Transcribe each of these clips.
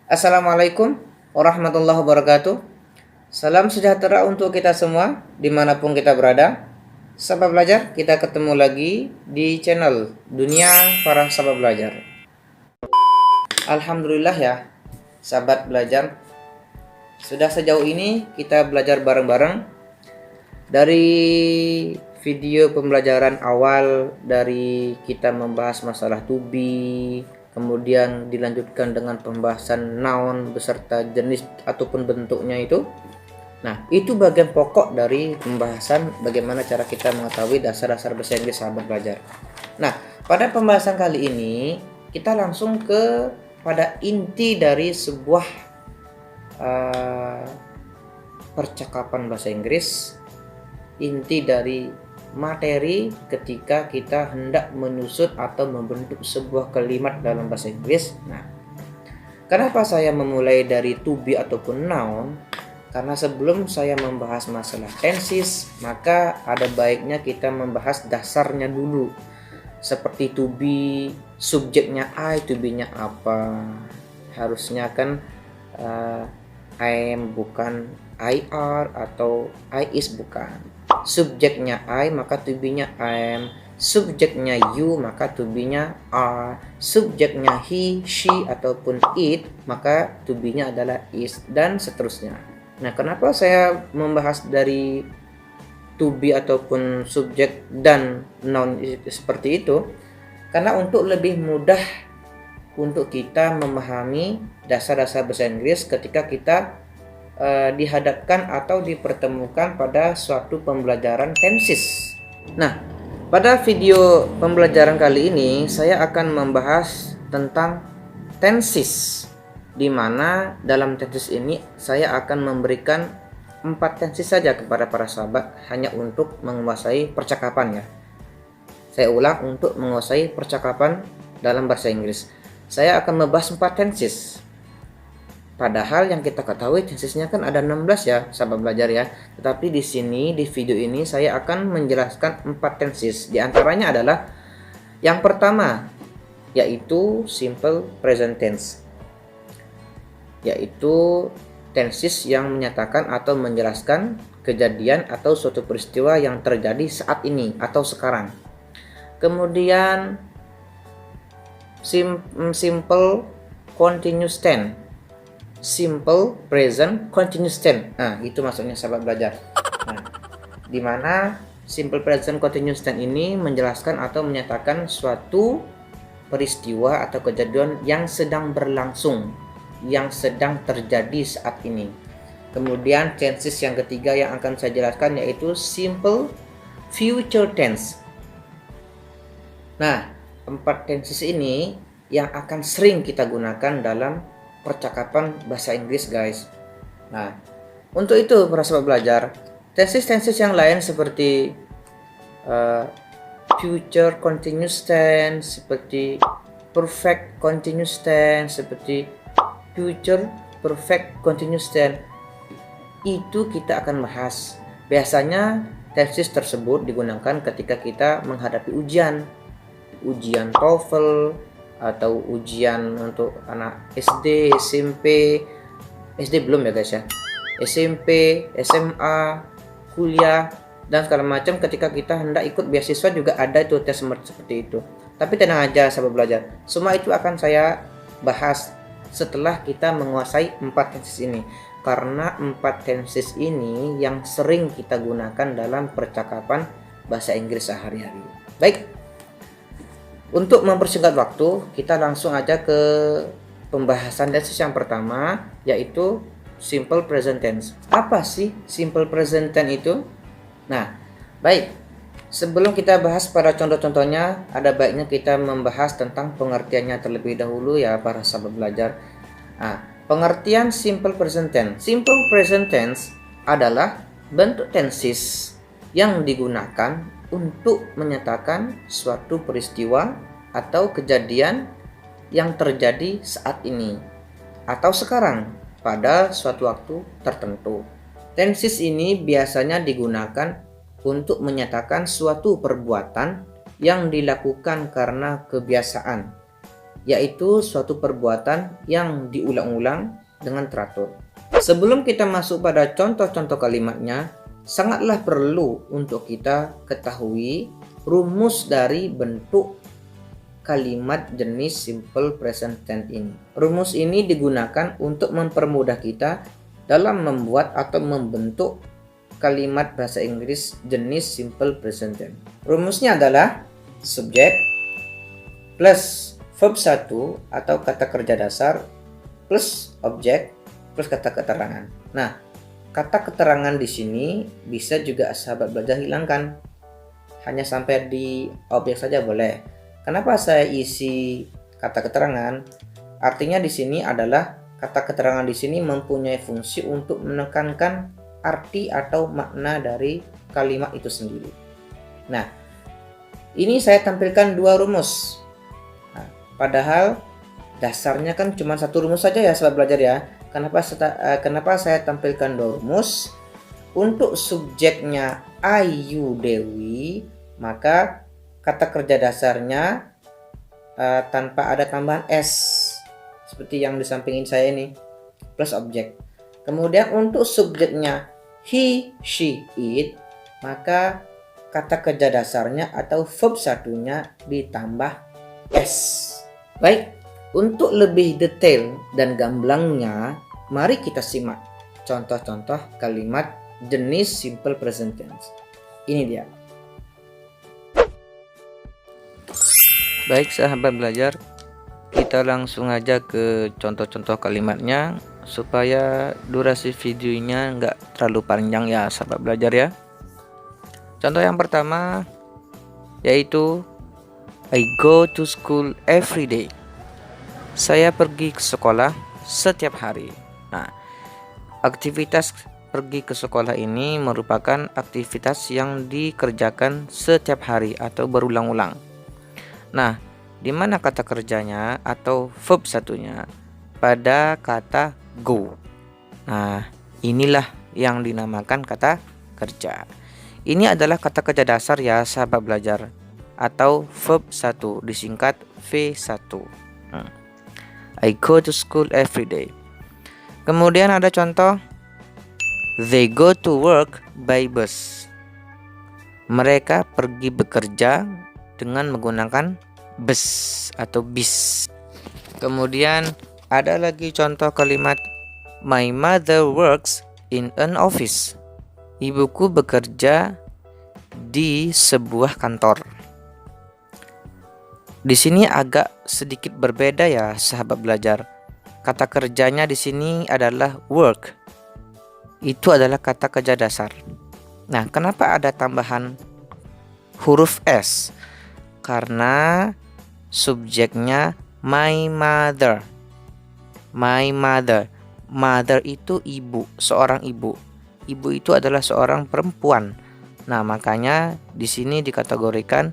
Assalamualaikum warahmatullahi wabarakatuh. Salam sejahtera untuk kita semua dimanapun kita berada. Sahabat belajar, kita ketemu lagi di channel Dunia Para Sahabat Belajar. Alhamdulillah ya, sahabat belajar, sudah sejauh ini kita belajar bareng-bareng. Dari video pembelajaran awal, dari kita membahas masalah to be, kemudian dilanjutkan dengan pembahasan noun beserta jenis ataupun bentuknya itu. Nah, itu bagian pokok dari pembahasan bagaimana cara kita mengetahui dasar-dasar bahasa Inggris, sahabat belajar. Nah, pada pembahasan kali ini kita langsung ke pada inti dari sebuah percakapan bahasa Inggris, inti dari materi ketika kita hendak menyusun atau membentuk sebuah kalimat dalam bahasa Inggris. Nah, kenapa saya memulai dari to be ataupun noun? Karena sebelum saya membahas masalah tenses, maka ada baiknya kita membahas dasarnya dulu. Seperti to be, subjeknya I, to be-nya apa? Harusnya kan I am bukan I are, atau I is bukan. Subjeknya I, maka to be-nya I am. Subjeknya you, maka to be-nya are. Subjeknya he, she, ataupun it, maka to be-nya adalah is, dan seterusnya. Nah, kenapa saya membahas dari to be ataupun subjek dan noun seperti itu? Karena untuk lebih mudah untuk kita memahami dasar-dasar bahasa Inggris ketika kita dihadapkan atau dipertemukan pada suatu pembelajaran tenses. Nah, pada video pembelajaran kali ini saya akan membahas tentang tenses, di mana dalam tenses ini saya akan memberikan 4 tenses saja kepada para sahabat hanya untuk menguasai percakapan ya. Saya ulang, untuk menguasai percakapan dalam bahasa Inggris. Saya akan membahas 4 tenses. Padahal yang kita ketahui tensesnya kan ada 16 ya, sahabat belajar ya. Tetapi di sini di video ini saya akan menjelaskan 4 tenses. Di antaranya adalah yang pertama yaitu simple present tense, yaitu tenses yang menyatakan atau menjelaskan kejadian atau suatu peristiwa yang terjadi saat ini atau sekarang. Kemudian simple continuous tense, simple present continuous tense. Nah, itu maksudnya sahabat belajar. Nah, di mana simple present continuous tense ini menjelaskan atau menyatakan suatu peristiwa atau kejadian yang sedang berlangsung, yang sedang terjadi saat ini. Kemudian tenses yang ketiga yang akan saya jelaskan yaitu simple future tense. Nah, 4 tenses ini yang akan sering kita gunakan dalam percakapan bahasa Inggris, guys. Nah, untuk itu para sahabat belajar, tenses-tenses yang lain seperti future continuous tense, seperti perfect continuous tense, seperti future perfect continuous tense, itu kita akan bahas. Biasanya tenses tersebut digunakan ketika kita menghadapi ujian TOEFL atau ujian untuk anak SD, SMP, SD belum ya guys ya, SMP, SMA, kuliah, dan segala macam. Ketika kita hendak ikut beasiswa juga ada itu tes seperti itu. Tapi tenang aja sahabat belajar, semua itu akan saya bahas setelah kita menguasai 4 tenses ini, karena 4 tenses ini yang sering kita gunakan dalam percakapan bahasa Inggris sehari-hari. Baik, untuk mempersingkat waktu, kita langsung aja ke pembahasan tenses yang pertama, yaitu simple present tense. Apa sih simple present tense itu? Nah, baik, sebelum kita bahas pada contoh-contohnya, ada baiknya kita membahas tentang pengertiannya terlebih dahulu ya para sahabat belajar. Nah, pengertian simple present tense. Simple present tense adalah bentuk tenses yang digunakan untuk menyatakan suatu peristiwa atau kejadian yang terjadi saat ini atau sekarang pada suatu waktu tertentu. Tenses ini biasanya digunakan untuk menyatakan suatu perbuatan yang dilakukan karena kebiasaan, yaitu suatu perbuatan yang diulang-ulang dengan teratur. Sebelum kita masuk pada contoh-contoh kalimatnya, sangatlah perlu untuk kita ketahui rumus dari bentuk kalimat jenis simple present tense ini. Rumus ini digunakan untuk mempermudah kita dalam membuat atau membentuk kalimat bahasa Inggris jenis simple present tense. Rumusnya adalah subjek plus verb 1 atau kata kerja dasar plus objek plus kata keterangan. Nah, kata keterangan di sini bisa juga sahabat belajar hilangkan. Hanya sampai di objek saja boleh. Kenapa saya isi kata keterangan? Artinya di sini adalah kata keterangan di sini mempunyai fungsi untuk menekankan arti atau makna dari kalimat itu sendiri. Nah, ini saya tampilkan dua rumus. Nah, padahal dasarnya kan cuma satu rumus saja ya sahabat belajar ya. Kenapa saya tampilkan dua rumus? Untuk subjeknya Ayu Dewi, maka kata kerja dasarnya tanpa ada tambahan S seperti yang di sampingin saya ini, plus objek. Kemudian untuk subjeknya he, she, it, maka kata kerja dasarnya atau verb satunya ditambah S. Baik, untuk lebih detail dan gamblangnya, mari kita simak contoh-contoh kalimat jenis simple present tense. Ini dia. Baik sahabat belajar, kita langsung aja ke contoh-contoh kalimatnya supaya durasi videonya nggak terlalu panjang ya sahabat belajar ya. Contoh yang pertama yaitu I go to school every day. Saya pergi ke sekolah setiap hari. Nah, aktivitas pergi ke sekolah ini merupakan aktivitas yang dikerjakan setiap hari atau berulang-ulang. Nah, di mana kata kerjanya atau verb satunya? Pada kata go. Nah, inilah yang dinamakan kata kerja. Ini adalah kata kerja dasar ya sahabat belajar, atau verb 1 disingkat V1. I go to school every day. Kemudian ada contoh, they go to work by bus. Mereka pergi bekerja dengan menggunakan bus atau bis. Kemudian ada lagi contoh kalimat, my mother works in an office. Ibuku bekerja di sebuah kantor. Di sini agak sedikit berbeda ya sahabat belajar. Kata kerjanya di sini adalah work. Itu adalah kata kerja dasar. Nah, kenapa ada tambahan huruf S? Karena subjeknya my mother. My mother. Mother itu ibu, seorang ibu. Ibu itu adalah seorang perempuan. Nah, makanya di sini dikategorikan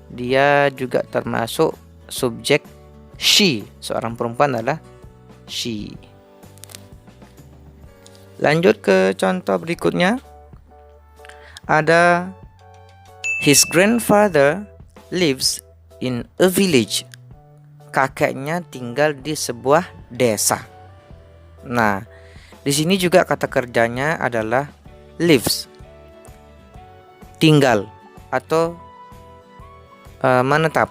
dia juga termasuk subjek she. Seorang perempuan adalah she. Lanjut ke contoh berikutnya. Ada his grandfather lives in a village. Kakeknya tinggal di sebuah desa. Nah, di sini juga kata kerjanya adalah lives. Tinggal atau menetap.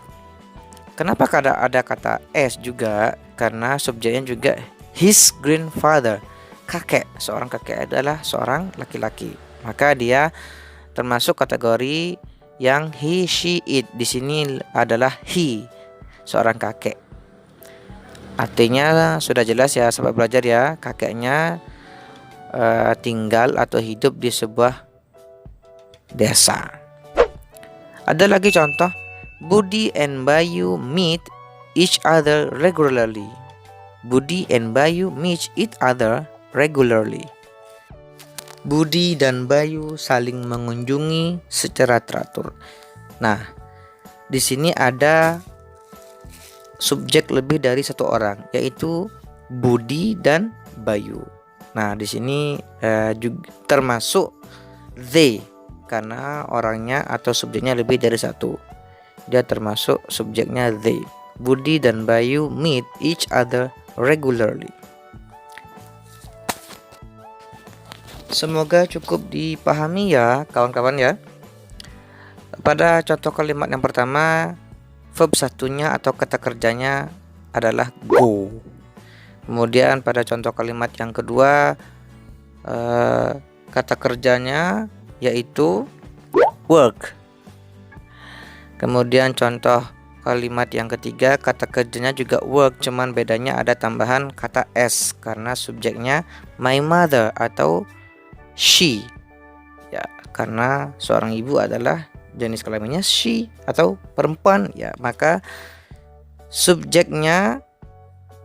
Kenapa ada kata S juga? Karena subjeknya juga his grandfather. Kakek, seorang kakek adalah seorang laki-laki. Maka dia termasuk kategori yang he, she, it. Di sini adalah he, seorang kakek. Artinya sudah jelas ya sahabat belajar ya, kakeknya tinggal atau hidup di sebuah desa. Ada lagi contoh, Budi and Bayu meet each other regularly. Budi and Bayu meet each other regularly. Budi dan Bayu saling mengunjungi secara teratur. Nah, di sini ada subjek lebih dari satu orang, yaitu Budi dan Bayu. Nah, di sini juga termasuk they karena orangnya atau subjeknya lebih dari satu. Dia termasuk subjeknya they. Budi dan Bayu meet each other regularly. Semoga cukup dipahami ya kawan-kawan ya. Pada contoh kalimat yang pertama, verb satunya atau kata kerjanya adalah go. Kemudian pada contoh kalimat yang kedua, kata kerjanya yaitu work. Kemudian contoh kalimat yang ketiga, kata kerjanya juga work, cuman bedanya ada tambahan kata s karena subjeknya my mother atau she. Ya, karena seorang ibu adalah jenis kelaminnya she atau perempuan, ya maka subjeknya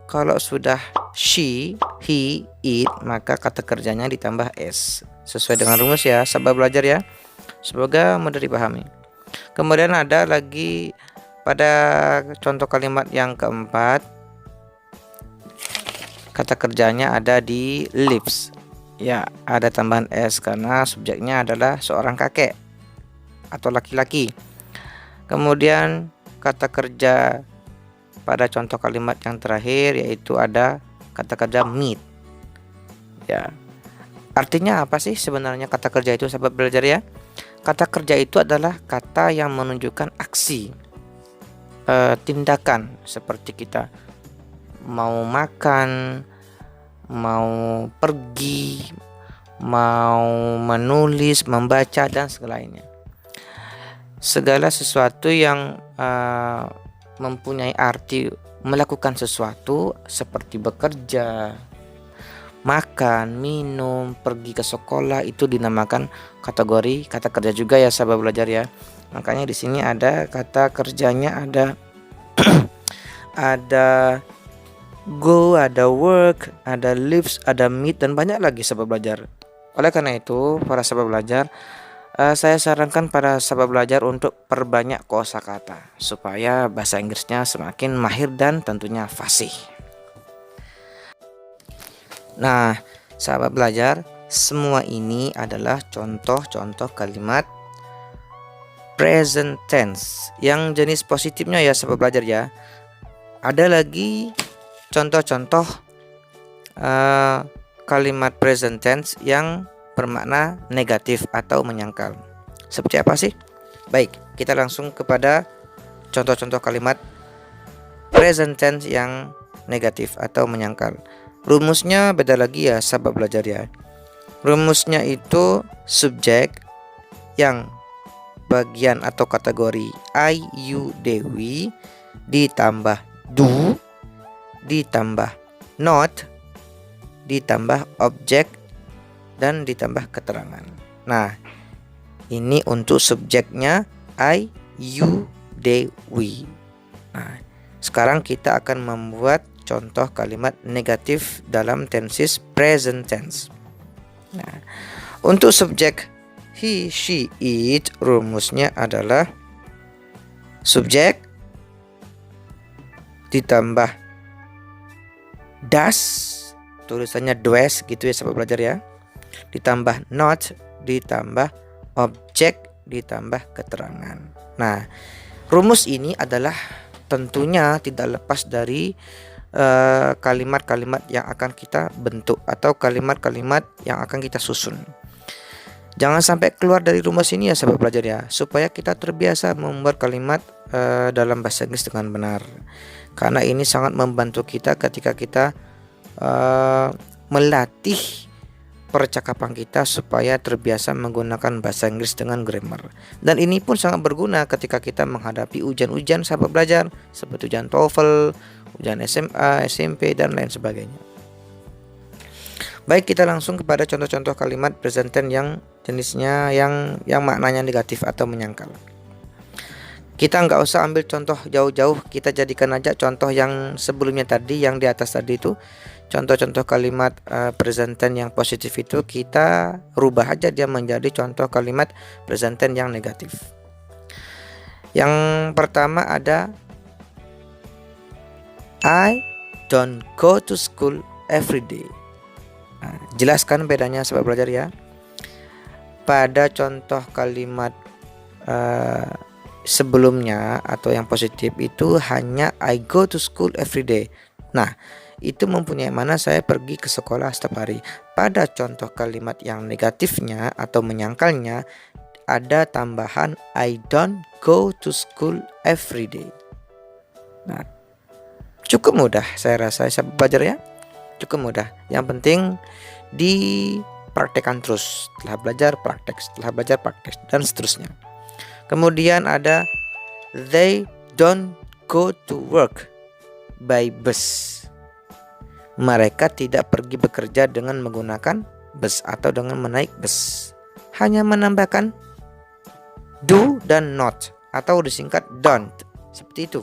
kalau sudah she, he, it, maka kata kerjanya ditambah s sesuai dengan rumus ya, sahabat belajar ya. Semoga mudah dipahami. Kemudian ada lagi pada contoh kalimat yang keempat, kata kerjanya ada di lives. Ya, ada tambahan s karena subjeknya adalah seorang kakek atau laki-laki. Kemudian kata kerja pada contoh kalimat yang terakhir yaitu ada kata kerja meet. Ya. Artinya apa sih sebenarnya kata kerja itu, sahabat belajar ya? Kata kerja itu adalah kata yang menunjukkan aksi, tindakan, seperti kita mau makan, mau pergi, mau menulis, membaca dan segala-lainnya. Segala sesuatu yang mempunyai arti melakukan sesuatu seperti bekerja, makan, minum, pergi ke sekolah itu dinamakan kategori kata kerja juga ya, sahabat belajar ya. Makanya di sini ada kata kerjanya ada ada go, ada work, ada lives, ada meet dan banyak lagi, sahabat belajar. Oleh karena itu, para sahabat belajar, saya sarankan para sahabat belajar untuk perbanyak kosakata supaya bahasa Inggrisnya semakin mahir dan tentunya fasih. Nah, sahabat belajar, semua ini adalah contoh-contoh kalimat present tense yang jenis positifnya ya, sahabat belajar ya. Ada lagi contoh-contoh kalimat present tense yang bermakna negatif atau menyangkal. Seperti apa sih? Baik, kita langsung kepada contoh-contoh kalimat present tense yang negatif atau menyangkal. Rumusnya beda lagi ya, sahabat belajar ya. Rumusnya itu subjek yang bagian atau kategori I, you, Dewi ditambah do ditambah not ditambah objek dan ditambah keterangan. Nah, ini untuk subjeknya I, you, Dewi. Nah, sekarang kita akan membuat contoh kalimat negatif dalam tenses present tense. Nah, untuk subjek he, she, it, rumusnya adalah subjek ditambah does, tulisannya does gitu ya, sahabat belajar ya, ditambah not, ditambah objek, ditambah keterangan. Nah, rumus ini adalah tentunya tidak lepas dari kalimat-kalimat yang akan kita bentuk atau kalimat-kalimat yang akan kita susun. Jangan sampai keluar dari rumus ini ya, sahabat belajar ya, supaya kita terbiasa membuat kalimat dalam bahasa Inggris dengan benar. Karena ini sangat membantu kita ketika kita melatih percakapan kita supaya terbiasa menggunakan bahasa Inggris dengan grammar. Dan ini pun sangat berguna ketika kita menghadapi ujian-ujian, sahabat belajar, seperti ujian TOEFL, ujian SMA, SMP dan lain sebagainya. Baik, kita langsung kepada contoh-contoh kalimat present tense yang jenisnya yang maknanya negatif atau menyangkal. Kita nggak usah ambil contoh jauh-jauh, kita jadikan aja contoh yang sebelumnya tadi, yang di atas tadi itu. Contoh-contoh kalimat present tense yang positif itu kita rubah aja dia menjadi contoh kalimat present tense yang negatif. Yang pertama ada I don't go to school every day. Nah, jelaskan bedanya, sahabat belajar ya. Pada contoh kalimat sebelumnya atau yang positif itu hanya I go to school every day. Nah, itu mempunyai mana saya pergi ke sekolah setiap hari. Pada contoh kalimat yang negatifnya atau menyangkalnya ada tambahan I don't go to school every day. Nah, cukup mudah saya rasa sahabat belajar ya. Cukup mudah. Yang penting dipraktekkan terus. Setelah belajar praktek, setelah belajar praktek dan seterusnya. Kemudian ada they don't go to work by bus. Mereka tidak pergi bekerja dengan menggunakan bus atau dengan menaik bus. Hanya menambahkan do dan not atau disingkat don't. Seperti itu.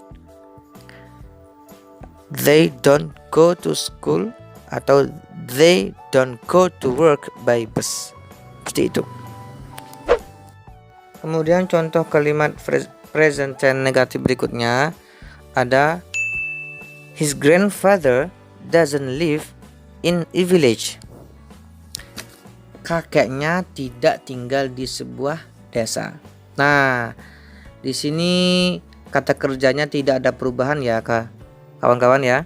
They don't go to school atau they don't go to work by bus. Seperti itu. Kemudian contoh kalimat present tense negatif berikutnya ada his grandfather doesn't live in a village. Kakeknya tidak tinggal di sebuah desa. Nah, di sini kata kerjanya tidak ada perubahan ya, kawan-kawan ya.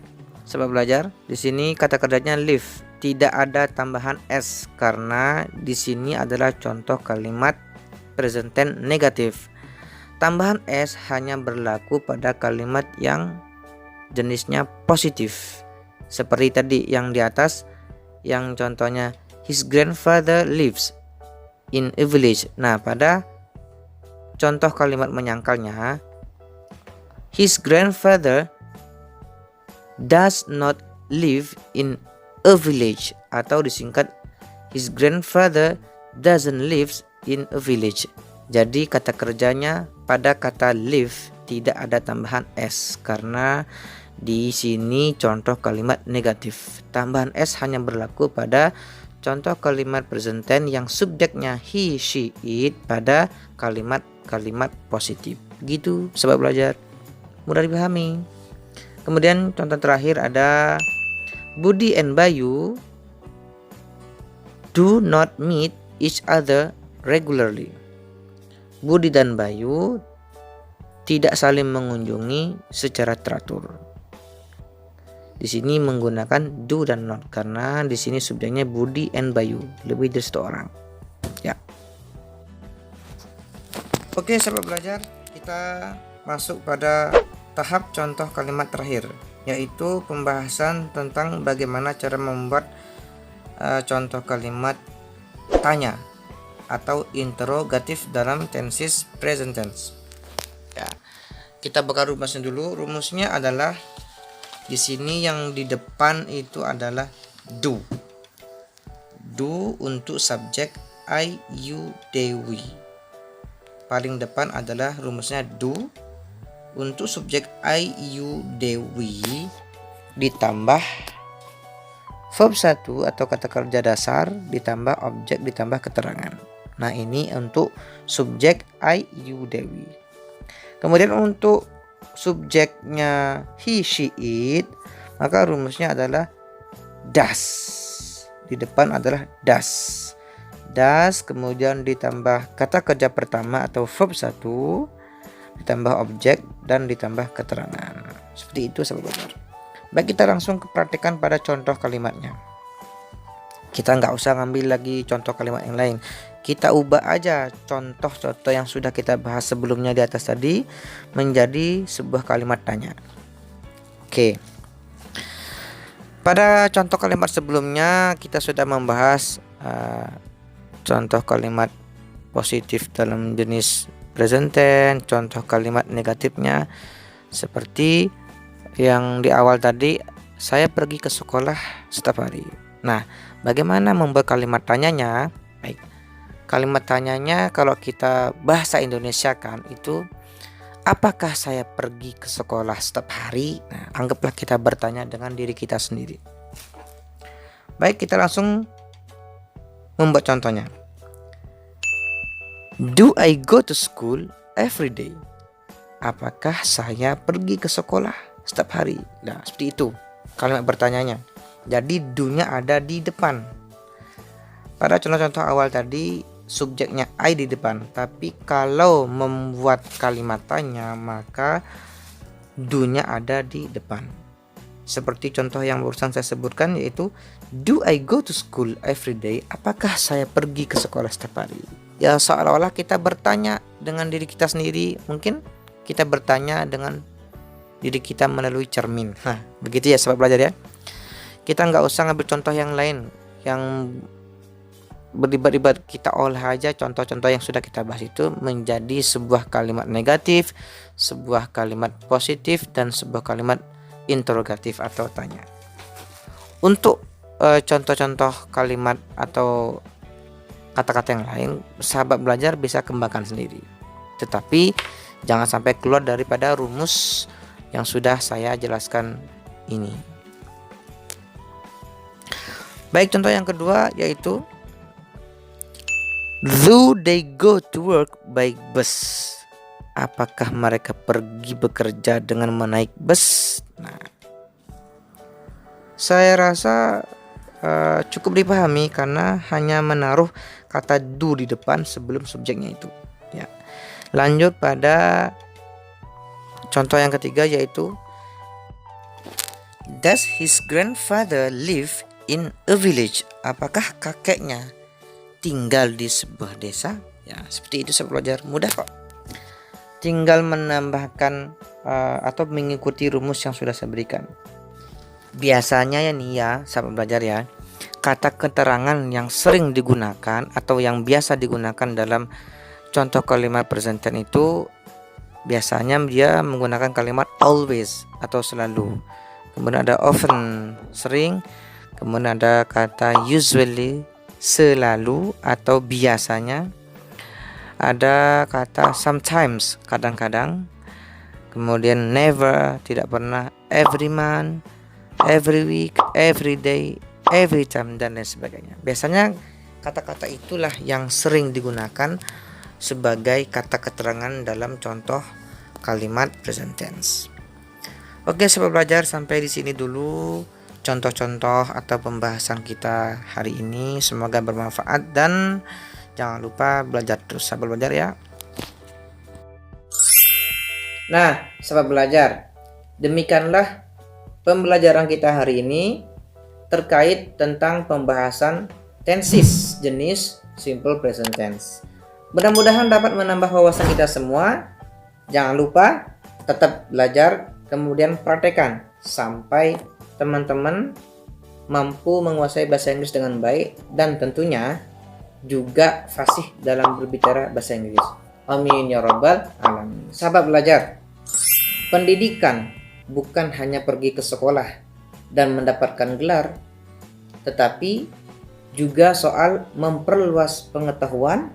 Sebab belajar, di sini kata kerjanya live, tidak ada tambahan s karena di sini adalah contoh kalimat present tense negatif. Tambahan s hanya berlaku pada kalimat yang jenisnya positif. Seperti tadi yang di atas, yang contohnya his grandfather lives in a village. Nah, pada contoh kalimat menyangkalnya his grandfather does not live in a village atau disingkat his grandfather doesn't live in a village. Jadi kata kerjanya pada kata live tidak ada tambahan s karena di sini contoh kalimat negatif. Tambahan s hanya berlaku pada contoh kalimat present tense yang subjeknya he, she, it pada kalimat-kalimat positif. Gitu sebab belajar. Mudah dipahami. Kemudian contoh terakhir ada Budi and Bayu do not meet each other regularly. Budi dan Bayu tidak saling mengunjungi secara teratur. Di sini menggunakan do dan not karena di sini subjeknya Budi and Bayu, lebih dari satu orang. Ya. Oke, sahabat belajar, kita masuk pada tahap contoh kalimat terakhir, yaitu pembahasan tentang bagaimana cara membuat contoh kalimat tanya atau interrogatif dalam tenses present tense. Ya, kita bakal rumusnya dulu. Rumusnya adalah di sini yang di depan itu adalah do. Do untuk subjek I, you, they, we. Paling depan adalah rumusnya do untuk subjek I, you, they, we ditambah verb 1 atau kata kerja dasar ditambah objek ditambah keterangan. Nah, ini untuk subjek I, you, they, we. Kemudian untuk subjeknya he, she, it, maka rumusnya adalah does. Di depan adalah does. Does kemudian ditambah kata kerja pertama atau verb 1 ditambah objek dan ditambah keterangan. Seperti itu sahabat belajar. Baik, kita langsung kepraktikan pada contoh kalimatnya. Kita nggak usah ngambil lagi contoh kalimat yang lain. Kita ubah aja contoh-contoh yang sudah kita bahas sebelumnya di atas tadi menjadi sebuah kalimat tanya. Oke. Pada contoh kalimat sebelumnya kita sudah membahas contoh kalimat positif dalam jenis present tense, contoh kalimat negatifnya seperti yang di awal tadi, saya pergi ke sekolah setiap hari. Nah, bagaimana membuat kalimat tanyanya? Baik, kalimat tanyanya kalau kita bahasa Indonesia kan itu apakah saya pergi ke sekolah setiap hari? Nah, anggaplah kita bertanya dengan diri kita sendiri. Baik, kita langsung membuat contohnya. Do I go to school every day? Apakah saya pergi ke sekolah setiap hari? Nah, seperti itu kalimat bertanyanya. Jadi do-nya ada di depan. Pada contoh-contoh awal tadi subjeknya I di depan. Tapi kalau membuat kalimat tanya, maka do-nya ada di depan. Seperti contoh yang barusan saya sebutkan, yaitu do I go to school every day? Apakah saya pergi ke sekolah setiap hari? Ya, seolah-olah kita bertanya dengan diri kita sendiri. Mungkin kita bertanya dengan diri kita melalui cermin. Nah, begitu ya sahabat belajar ya. Kita nggak usah ngambil contoh yang lain yang berlibat-libat, kita olah aja contoh-contoh yang sudah kita bahas itu menjadi sebuah kalimat negatif, sebuah kalimat positif, dan sebuah kalimat interrogatif atau tanya. Untuk contoh-contoh kalimat atau kata-kata yang lain, sahabat belajar bisa kembangkan sendiri. Tetapi jangan sampai keluar daripada rumus yang sudah saya jelaskan ini. Baik, contoh yang kedua yaitu do they go to work by bus? Apakah mereka pergi bekerja dengan menaik bus? Nah, saya rasa cukup dipahami karena hanya menaruh kata do di depan sebelum subjeknya itu. Ya. Lanjut pada contoh yang ketiga yaitu does his grandfather live in a village? Apakah kakeknya tinggal di sebuah desa? Ya, seperti itu sahabat belajar, mudah kok. Tinggal menambahkan atau mengikuti rumus yang sudah saya berikan. Biasanya ya nih ya sahabat belajar ya, kata keterangan yang sering digunakan atau yang biasa digunakan dalam contoh kalimat present tense itu biasanya dia menggunakan kalimat always atau selalu. Kemudian ada often, sering. Kemudian ada kata usually, selalu atau biasanya. Ada kata sometimes, kadang-kadang. Kemudian never, tidak pernah, every month, every week, every day, every time, dan lain sebagainya. Biasanya kata-kata itulah yang sering digunakan sebagai kata keterangan dalam contoh kalimat present tense. Oke sahabat belajar, sampai di sini dulu contoh-contoh atau pembahasan kita hari ini. Semoga bermanfaat dan jangan lupa belajar terus sahabat belajar ya. Nah sahabat belajar, demikianlah pembelajaran kita hari ini terkait tentang pembahasan tenses jenis simple present tense. Mudah-mudahan dapat menambah wawasan kita semua. Jangan lupa tetap belajar, kemudian praktekkan sampai teman-teman mampu menguasai bahasa Inggris dengan baik dan tentunya juga fasih dalam berbicara bahasa Inggris. Amin ya rabbal alamin. Sahabat belajar, pendidikan bukan hanya pergi ke sekolah dan mendapatkan gelar, tetapi juga soal memperluas pengetahuan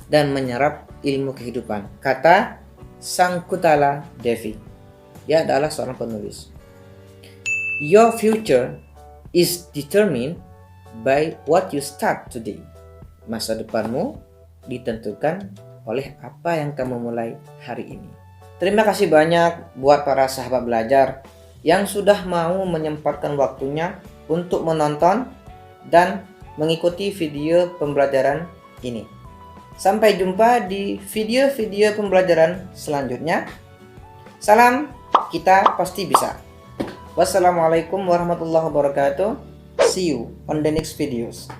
dan menyerap ilmu kehidupan. Kata Sankutala Devi, dia adalah seorang penulis. Your future is determined by what you start today. Masa depanmu ditentukan oleh apa yang kamu mulai hari ini. Terima kasih banyak buat para sahabat belajar yang sudah mau menyempatkan waktunya untuk menonton dan mengikuti video pembelajaran ini. Sampai jumpa di video-video pembelajaran selanjutnya. Salam, kita pasti bisa. Wassalamualaikum warahmatullahi wabarakatuh. See you on the next videos.